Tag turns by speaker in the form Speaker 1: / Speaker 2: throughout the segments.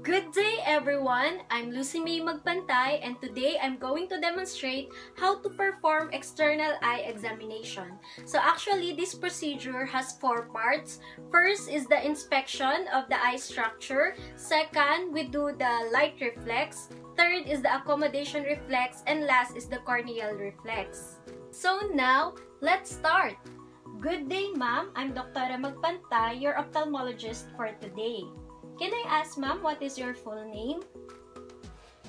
Speaker 1: Good day everyone! I'm Lucy May Magpantay and today I'm going to demonstrate how to perform external eye examination. So actually this procedure has 4 parts. First is the inspection of the eye structure. Second, we do the light reflex. Third is the accommodation reflex. And last is the corneal reflex. So now, let's start! Good day ma'am, I'm Dr. Magpantay, your ophthalmologist for today. Can I ask ma'am what is your full name?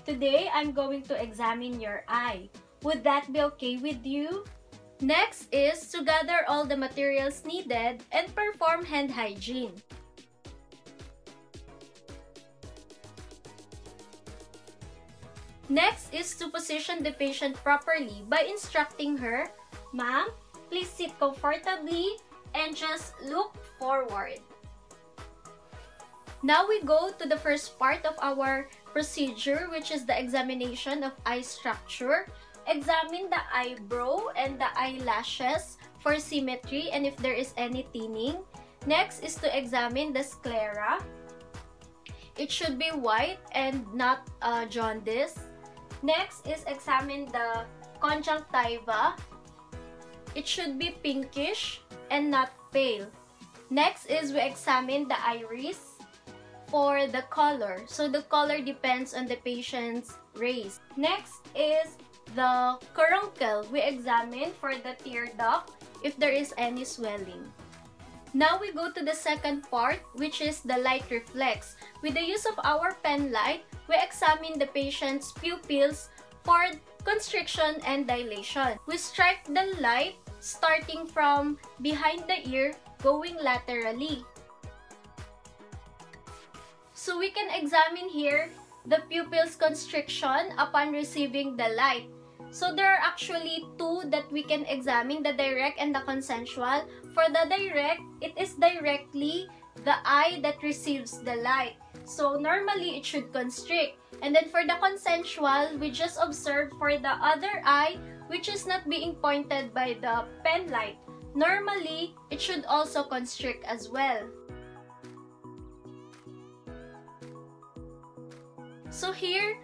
Speaker 1: Today, I'm going to examine your eye. Would that be okay with you? Next is to gather all the materials needed and perform hand hygiene. Next is to position the patient properly by instructing her, "Ma'am, please sit comfortably and just look forward." Now we go to the first part of our procedure, which is the examination of eye structure. Examine the eyebrow and the eyelashes for symmetry and if there is any thinning. Next is to examine the sclera. It should be white and not jaundice. Next is examine the conjunctiva. It should be pinkish and not pale. Next is we examine the iris for the color. So the color depends on the patient's race. Next is the caruncle. We examine for the tear duct if there is any swelling. Now we go to the second part, which is the light reflex. With the use of our pen light, we examine the patient's pupils for constriction and dilation. We strike the light starting from behind the ear going laterally. So we can examine here the pupil's constriction upon receiving the light. So there are actually 2 that we can examine, the direct and the consensual. For the direct, it is directly the eye that receives the light. So normally it should constrict. And then for the consensual, we just observe for the other eye which is not being pointed by the pen light. Normally, it should also constrict as well. So here,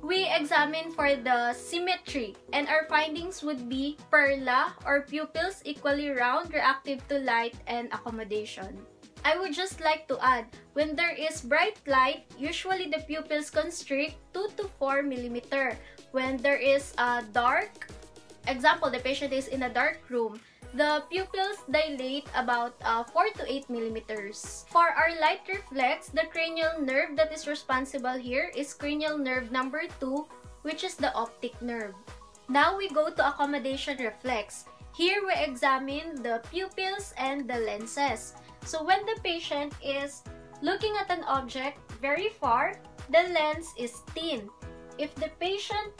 Speaker 1: we examine for the symmetry and our findings would be perla or pupils equally round, reactive to light and accommodation. I would just like to add, when there is bright light, usually the pupils constrict 2 to 4 mm. When there is a dark, example, the patient is in a dark room, the pupils dilate about 4 to 8 mm. For our light reflex, the cranial nerve that is responsible here is cranial nerve number 2, which is the optic nerve. Now we go to accommodation reflex. Here we examine the pupils and the lenses. So when the patient is looking at an object very far, the lens is thin. If the patient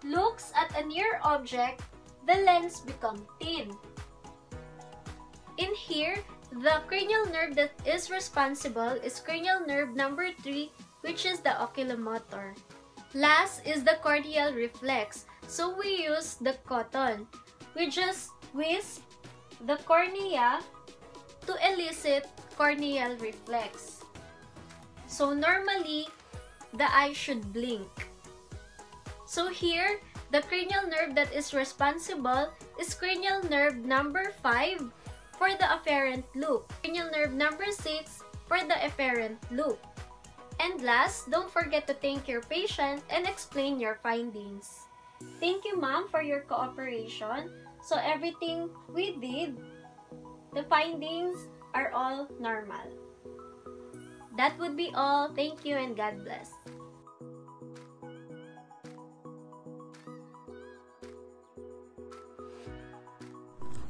Speaker 1: looks at a near object, the lens becomes thin. In here, the cranial nerve that is responsible is cranial nerve number 3, which is the oculomotor. Last is the corneal reflex. So we use the cotton. We just wisp the cornea to elicit corneal reflex. So normally, the eye should blink. So here, the cranial nerve that is responsible is cranial nerve number 5 for the afferent loop, cranial nerve number 6 for the efferent loop. And last, don't forget to thank your patient and explain your findings. Thank you ma'am for your cooperation. So everything we did, the findings are all normal. That would be all. Thank you and God bless.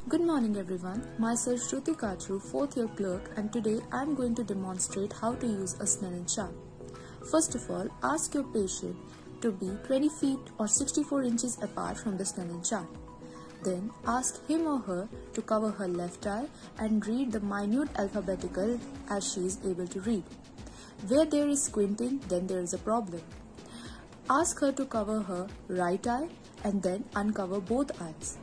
Speaker 2: Good morning everyone, myself Shruti Kachru, 4th year clerk, and today I am going to demonstrate how to use a Snellen chart. First of all, ask your patient to be 20 feet or 64 inches apart from the Snellen chart. Then ask him or her to cover her left eye and read the minute alphabetical as she is able to read. Where there is squinting, then there is a problem. Ask her to cover her right eye and then uncover both eyes.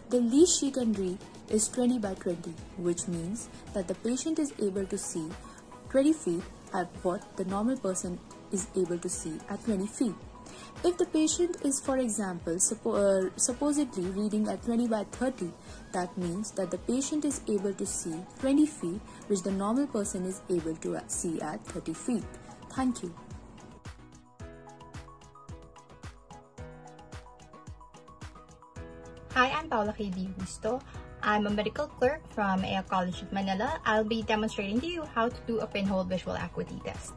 Speaker 2: The least she can read is 20 by 20, which means that the patient is able to see 20 feet at what the normal person is able to see at 20 feet. If the patient is, for example, supposedly reading at 20 by 30, that means that the patient is able to see 20 feet, which the normal person is able to see at 30 feet. Thank you.
Speaker 3: Hi, I'm Paula K.D. Busto. I'm a medical clerk from AL College of Manila. I'll be demonstrating to you how to do a pinhole visual acuity test.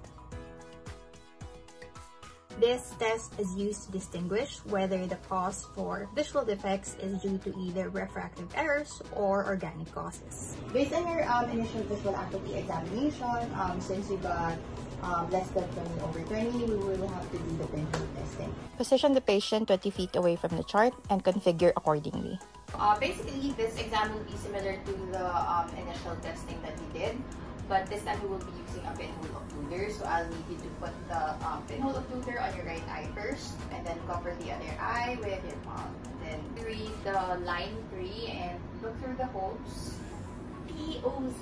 Speaker 3: This test is used to distinguish whether the cause for visual defects is due to either refractive errors or organic causes. Based on your initial visual acuity examination, since you got less than 20 over 20, we will have to do the pinhole testing. Position the patient 20 feet away from the chart and configure accordingly. Basically, this exam will be similar to the initial testing that we did, but this time we will be using a pinhole occluder. So I'll need you to put the pinhole occluder on your right eye first, and then cover the other eye with your palm. Then read the line 3 and look through the holes. POZ.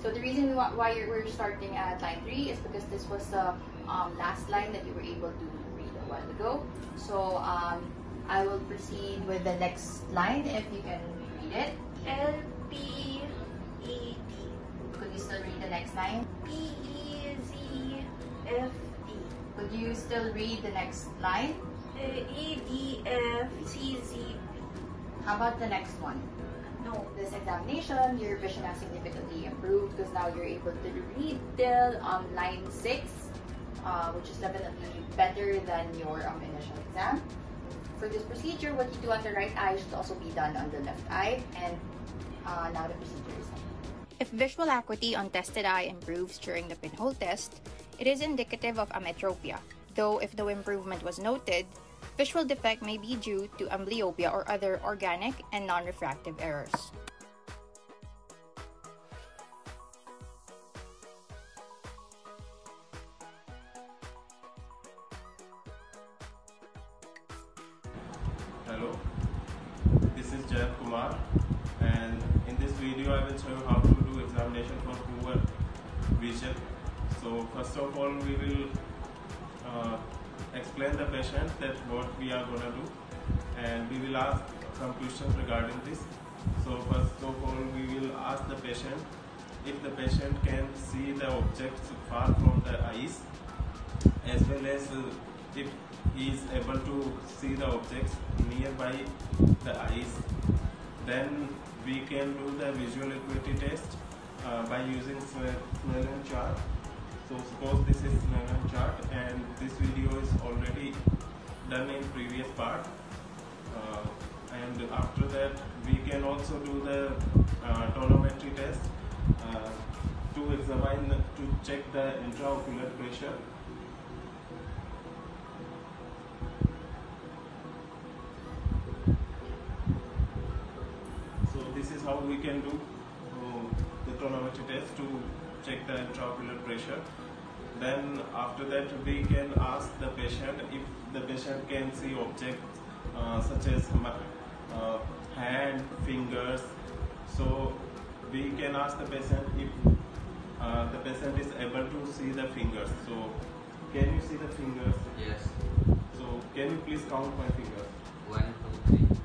Speaker 3: So the reason why we're starting at line 3 is because this was the last line that you were able to read a while ago. So I will proceed with the next line if you can read it. LPED. Could you still read the next line? PEZFD. Could you still read the next line? EDFCZP. How about the next one? No. This examination, your vision has significantly improved because now you're able to read till line 6, which is definitely better than your initial exam. For this procedure, what you do on the right eye should also be done on the left eye, and now the procedure is done. If visual acuity on tested eye improves during the pinhole test, it is indicative of ametropia, though if no improvement was noted, visual defect may be due to amblyopia or other organic and non-refractive errors.
Speaker 4: Hello, this is Jayant Kumar, and in this video I will show you how to do examination for poor vision. So first of all, we will explain the patient that what we are going to do, and we will ask some questions regarding this. So first of all, we will ask the patient if the patient can see the objects far from the eyes, as well as if he is able to see the objects nearby the eyes. Then we can do the visual acuity test by using Snellen Chart. So suppose this is Snellen Chart, and this video is already done in previous part. And after that, we can also do the tonometry test to check the intraocular pressure. So this is how we can do the tonometry test to check the intraocular pressure. Then after that, we can ask the patient if the patient can see objects such as hand, fingers. So we can ask the patient if the patient is able to see the fingers. So can you see the fingers?
Speaker 5: Yes.
Speaker 4: So can you please count my fingers?
Speaker 5: 1, 2, 3.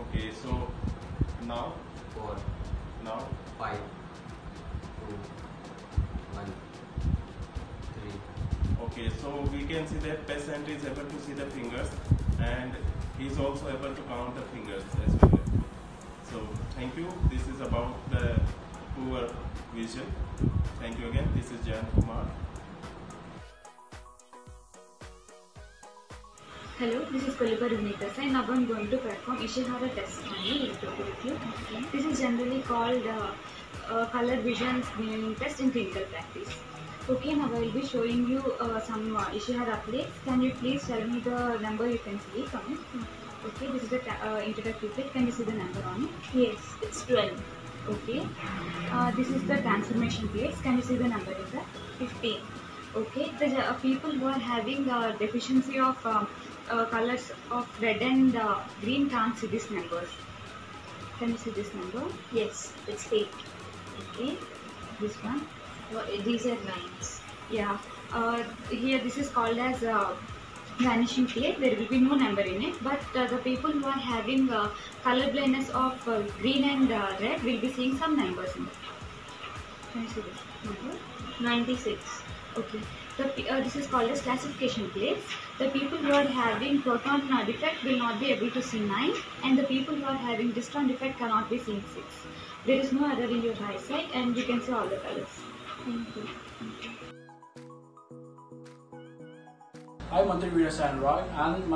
Speaker 4: Okay, so now
Speaker 5: 4.
Speaker 4: now
Speaker 5: 5. 2. 1. 3.
Speaker 4: Okay, so we can see that patient is able to see the fingers, and he is also able to count the fingers as well. So thank you. This is about the poor vision. Thank you again. This is Jayant Kumar.
Speaker 6: Hello, this is Kulika Runita. Now I'm going to perform Ishihara test on you. This is generally called color vision screening test in clinical practice. Okay, now I will be showing you some Ishihara plates. Can you please tell me the number you can see on it? Okay, this is the introductory plate. Can you see the number on it? Yes, it's 12. Okay, this is the transformation plates. Can you see the number in that? 15. Okay, the people who are having deficiency of colors of red and green can't see these numbers. Can you see this number? Yes, it's 8. Okay, this one. These are lines. Yeah. Here this is called as vanishing plate. There will be no number in it, but the people who are having color blindness of green and red will be seeing some numbers in it. Can you see this number? 96. Okay. This is called as classification plates. The people who are having proton defect will not be able to see 9, and the people who are having dystron defect cannot be seeing 6. There is no error in your eyesight, and you can see all the colors. Thank you.
Speaker 5: Hi, Mantri Veerasan Roy, and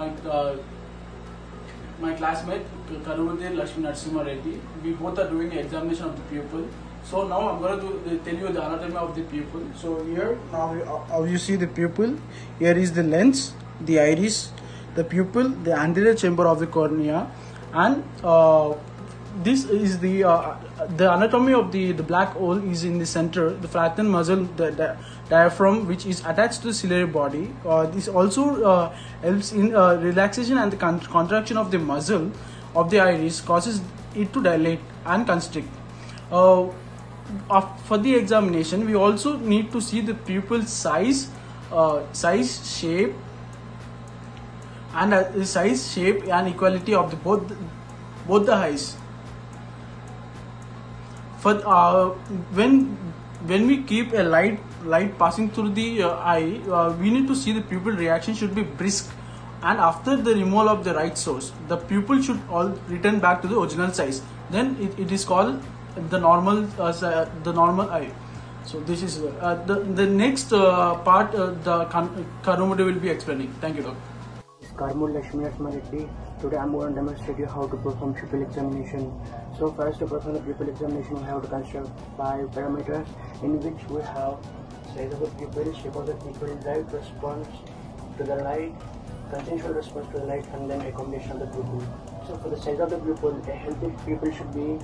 Speaker 5: my classmate Karumati Lakshmi Narasimha Reddy. We both are doing the examination of the pupil. So now I'm going to tell you the anatomy of the pupil. So here now you see the pupil. Here is the lens, the iris, the pupil, the anterior chamber of the cornea, and this is the anatomy of the black hole is in the center. The flattened muscle, the diaphragm, which is attached to the ciliary body. This also helps in relaxation, and the contraction of the muscle of the iris causes it to dilate and constrict. For the examination, we also need to see the pupil size, shape, and equality of the both the eyes. For when we keep a light passing through the eye, we need to see the pupil reaction should be brisk, and after the removal of the light source, the pupil should all return back to the original size. Then it is called the normal eye. So this is the next part. The Karumati will be explaining. Thank you, Doctor.
Speaker 7: Lakshmi Narasimha Reddy. Today I'm going to demonstrate you how to perform pupil examination. So first, to perform the pupil examination, we have to construct 5 parameters, in which we have size of the pupil, shape of the pupil, direct response to the light, consensual response to the light, and then accommodation of the pupil. So for the size of the pupil, a healthy pupil should be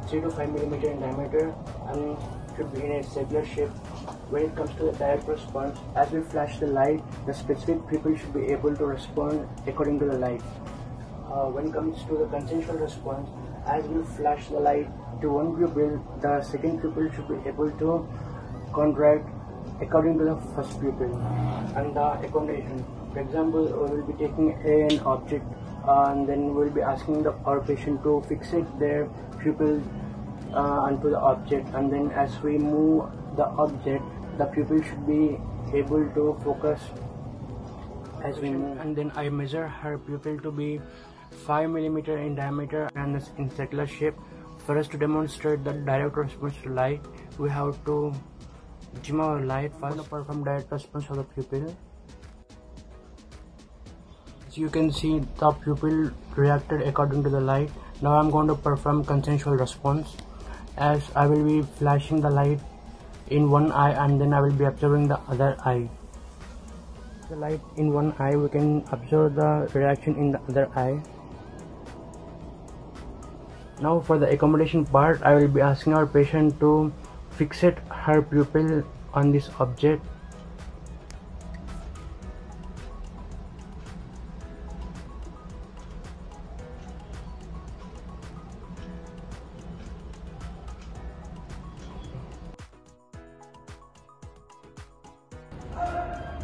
Speaker 7: 3 to 5 mm in diameter and should be in a circular shape. When it comes to the direct response, as we flash the light, the specific pupil should be able to respond according to the light. When it comes to the consensual response, as we flash the light to one pupil, the second pupil should be able to contract according to the first pupil. And the accommodation, for example, we will be taking an object and then we will be asking our patient to fixate their pupil onto the object, and then as we move the object, the pupil should be able to focus as we move. And then I measure her pupil to be 5 mm in diameter and in circular shape. For us to demonstrate the direct response to light, we have to dim our light first. Apart from direct response of the pupil, as you can see, the pupil reacted according to the light. Now I'm going to perform consensual response, as I will be flashing the light in one eye and then I will be observing the other eye. The light in one eye, we can observe the reaction in the other eye. Now for the accommodation part, I will be asking our patient to fixate her pupil on this object.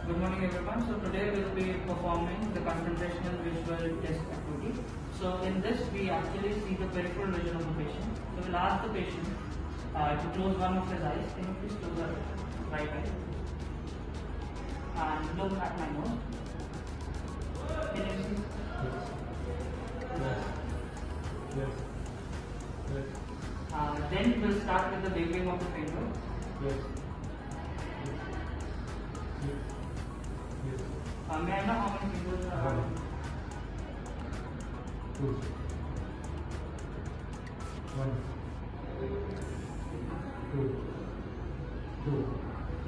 Speaker 8: Good morning everyone. So today we will be performing the confrontation visual test activity. So in this we actually see the peripheral vision of the patient. So we'll ask the patient to close one of his eyes. Can you please close the right eye? And look at my nose. Can you see?
Speaker 5: Yes.
Speaker 8: Then we'll start with the waving of the finger.
Speaker 5: Yes.
Speaker 8: May I know how many fingers are?
Speaker 5: 2. 1. 2.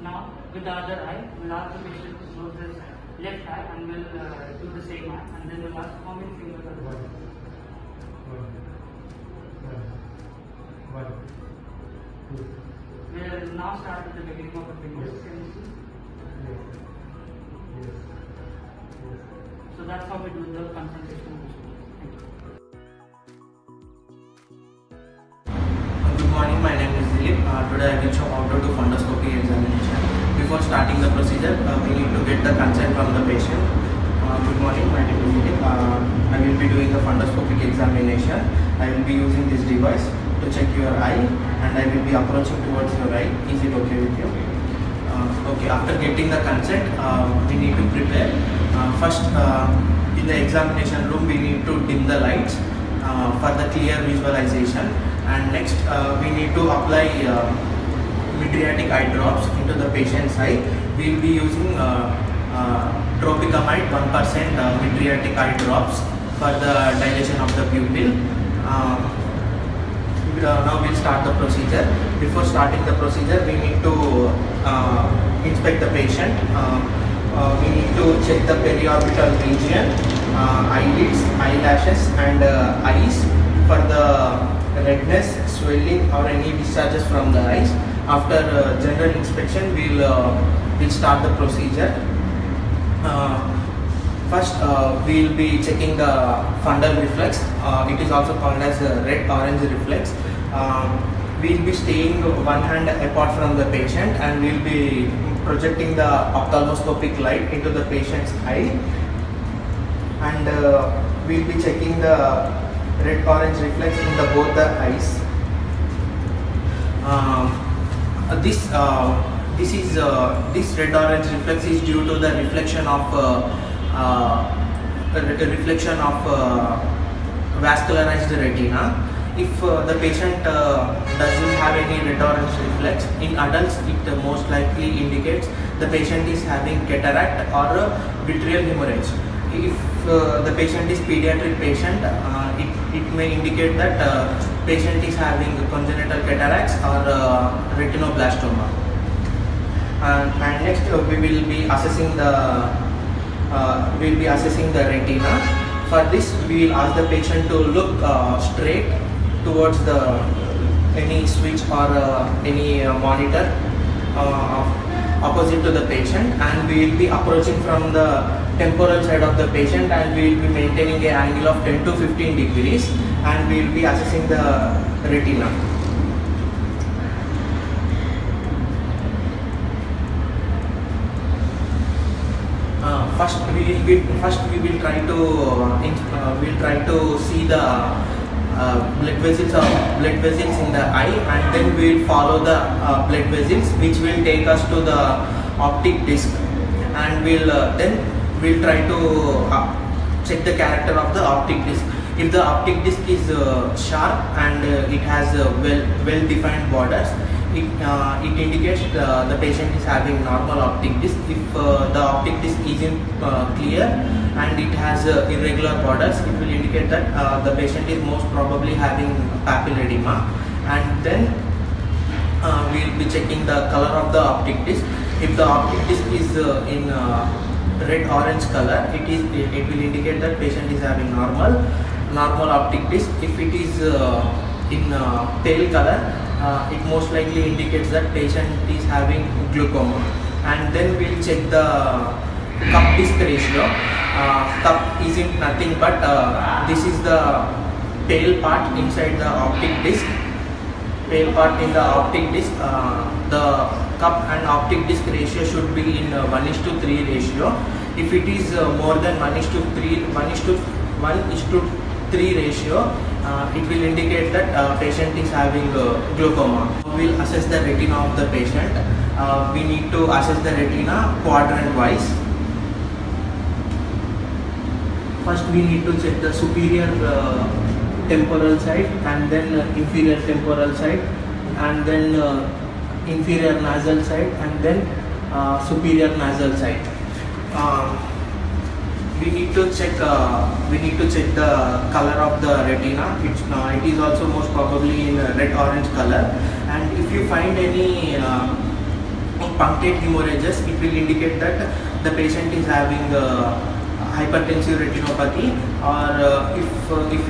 Speaker 8: Now with the other eye, we'll ask the patient to close his left eye and we'll do the same eye, and then we'll ask how many fingers are there.
Speaker 5: 1. 2.
Speaker 8: We'll now start with the beginning of the fingers.
Speaker 5: Yes.
Speaker 8: Can you see?
Speaker 5: Yes.
Speaker 8: So that's how we do the confrontation. Thank you.
Speaker 9: Good morning, my name is Dilip. Today I will show how to do fundoscopic examination before starting the procedure, we need to get the consent from the patient. Good morning, my name is Nitin. I will be doing the fundoscopic examination. I will be using this device to check your eye, and I will be approaching towards your eye. Is it okay with you? Okay, after getting the consent, we need to prepare. First, in the examination room, we need to dim the lights for the clear visualization, and next we need to apply mydriatic eye drops into the patient's eye. We will be using tropicamide 1% mydriatic eye drops for the dilation of the pupil. Now we'll start the procedure. Before starting the procedure, we need to inspect the patient. We need to check the periorbital region, eyelids, eyelashes and eyes for the redness, swelling or any discharges from the eyes. After general inspection, we'll start the procedure. First, we'll be checking the fundal reflex. It is also called as the red-orange reflex. We'll be staying one hand apart from the patient, and we'll be projecting the ophthalmoscopic light into the patient's eye, and we'll be checking the red-orange reflex in both the eyes. This red-orange reflex is due to the reflection of vascularized retina. If the patient doesn't have any red-orange reflex, in adults it most likely indicates the patient is having cataract or vitreal hemorrhage. If the patient is pediatric patient, it may indicate that patient is having congenital cataracts or retinoblastoma. And next we will be assessing the retina. For this, we will ask the patient to look straight towards any switch or any monitor opposite to the patient, and we will be approaching from the temporal side of the patient, and we will be maintaining an angle of 10 to 15 degrees, and we will be assessing the retina. First we will try to see the blood vessels in the eye, and then we will follow the blood vessels, which will take us to the optic disc, and we'll try to check the character of the optic disc. If the optic disc is sharp and it has well-defined borders, it indicates the patient is having normal optic disc. If the optic disc isn't clear and it has irregular borders, it will indicate that the patient is most probably having papilledema. And then we'll be checking the color of the optic disc. If the optic disc is in red-orange color, it will indicate that patient is having normal optic disc. If it is in pale color, it most likely indicates that patient is having glaucoma. And then we'll check the cup disc ratio. Cup isn't nothing but this is the pale part inside the optic disc. Pale part in the optic disc. The cup and optic disc ratio should be in 1:3 ratio. If it is more than 1:3 ratio, it will indicate that patient is having glaucoma. We'll assess the retina of the patient. We need to assess the retina quadrant wise. First we need to check the superior temporal side, and then inferior temporal side, and then inferior nasal side, and then superior nasal side. We need to check the color of the retina. It is also most probably in red-orange color, and if you find any punctate hemorrhages, it will indicate that the patient is having hypertensive retinopathy, or if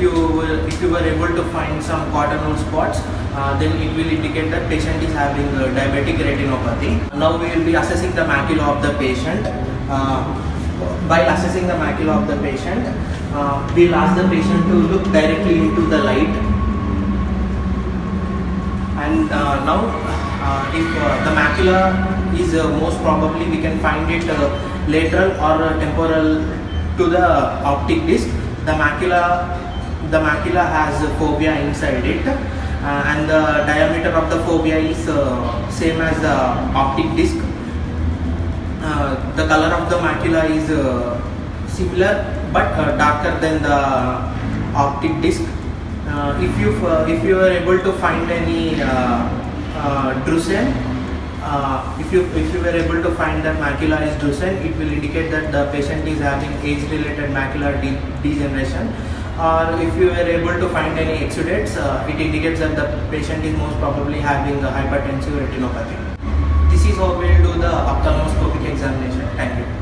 Speaker 9: you were able to find some cottonwool spots, then it will indicate that patient is having diabetic retinopathy. Now we will be assessing the macula of the patient. While assessing the macula of the patient, we'll ask the patient to look directly into the light, and now If the macula is most probably we can find it lateral or temporal to the optic disc. The macula has fovea inside it, and the diameter of the fovea is same as the optic disc. The color of the macula is similar but darker than the optic disc. If you are able to find any drusen, if you were able to find that macula is drusen, it will indicate that the patient is having age-related macular degeneration. Or if you were able to find any exudates, it indicates that the patient is most probably having a hypertensive retinopathy. This is how we will do the ophthalmoscopic examination. Thank you.